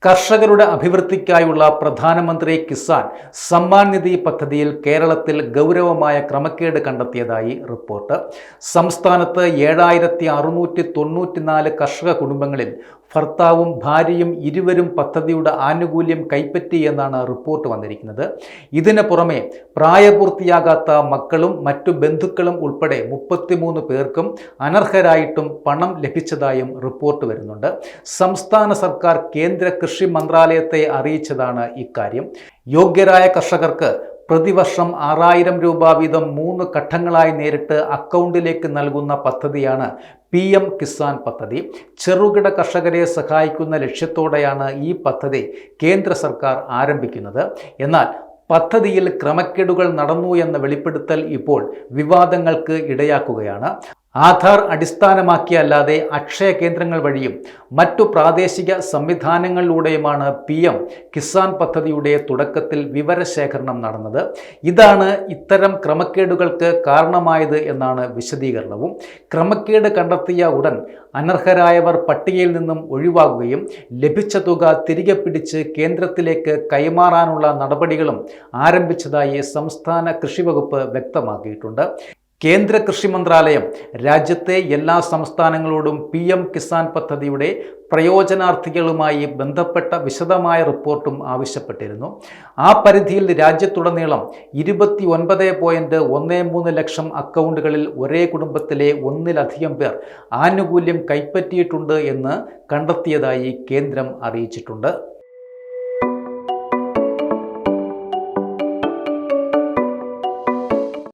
കർഷകരുടെ അഭിവൃദ്ധിക്കായുള്ള പ്രധാനമന്ത്രി കിസാൻ സമ്മാൻ നിധി പദ്ധതിയിൽ കേരളത്തിൽ ഗൗരവമായ ക്രമക്കേട് കണ്ടെത്തിയതായി റിപ്പോർട്ട്. സംസ്ഥാനത്ത് 7694 കർഷക കുടുംബങ്ങളിൽ ഭർത്താവും ഭാര്യയും ഇരുവരും പദ്ധതിയുടെ ആനുകൂല്യം കൈപ്പറ്റി എന്നാണ് റിപ്പോർട്ട് വന്നിരിക്കുന്നത്. ഇതിന് പുറമെ പ്രായപൂർത്തിയാകാത്ത മക്കളും മറ്റു ബന്ധുക്കളും ഉൾപ്പെടെ 33 പേർക്കും അനർഹരായിട്ടും പണം ലഭിച്ചതായും റിപ്പോർട്ട് വരുന്നുണ്ട്. സംസ്ഥാന സർക്കാർ കേന്ദ്ര കൃഷി മന്ത്രാലയത്തെ അറിയിച്ചതാണ് ഇക്കാര്യം. യോഗ്യരായ കർഷകർക്ക് പ്രതിവർഷം 6000 രൂപ വീതം 3 ഘട്ടങ്ങളായി നേരിട്ട് അക്കൗണ്ടിലേക്ക് നൽകുന്ന പദ്ധതിയാണ് PM കിസാൻ പദ്ധതി. ചെറുകിട കർഷകരെ സഹായിക്കുന്ന ലക്ഷ്യത്തോടെയാണ് ഈ പദ്ധതി കേന്ദ്ര സർക്കാർ ആരംഭിക്കുന്നത്. എന്നാൽ പദ്ധതിയിൽ ക്രമക്കേടുകൾ നടന്നു എന്ന വെളിപ്പെടുത്തൽ ഇപ്പോൾ വിവാദങ്ങൾക്ക് ഇടയാക്കുകയാണ്. ആധാർ അടിസ്ഥാനമാക്കിയല്ലാതെ അക്ഷയ കേന്ദ്രങ്ങൾ വഴിയും മറ്റു പ്രാദേശിക സംവിധാനങ്ങളിലൂടെയുമാണ് PM കിസാൻ പദ്ധതിയുടെ തുടക്കത്തിൽ വിവരശേഖരണം നടന്നത്. ഇതാണ് ഇത്തരം ക്രമക്കേടുകൾക്ക് കാരണമായത് എന്നാണ് വിശദീകരണവും. ക്രമക്കേട് കണ്ടെത്തിയ ഉടൻ അനർഹരായവർ പട്ടികയിൽ നിന്നും ഒഴിവാകുകയും ലഭിച്ച തുക തിരികെ പിടിച്ച് കേന്ദ്രത്തിലേക്ക് കൈമാറാനുള്ള നടപടികളും ആരംഭിച്ചതായി സംസ്ഥാന കൃഷി വകുപ്പ് വ്യക്തമാക്കിയിട്ടുണ്ട്. കേന്ദ്ര കൃഷി മന്ത്രാലയം രാജ്യത്തെ എല്ലാ സംസ്ഥാനങ്ങളോടും PM കിസാൻ പദ്ധതിയുടെ പ്രയോജനാർത്ഥികളുമായി ബന്ധപ്പെട്ട വിശദമായ റിപ്പോർട്ടും ആവശ്യപ്പെട്ടിരുന്നു. ആ പരിധിയിൽ രാജ്യത്തുടനീളം 29.13 ലക്ഷം അക്കൗണ്ടുകളിൽ ഒരേ കുടുംബത്തിലെ ഒന്നിലധികം പേർ ആനുകൂല്യം കൈപ്പറ്റിയിട്ടുണ്ട് എന്ന് കണ്ടെത്തിയതായി കേന്ദ്രം അറിയിച്ചിട്ടുണ്ട്.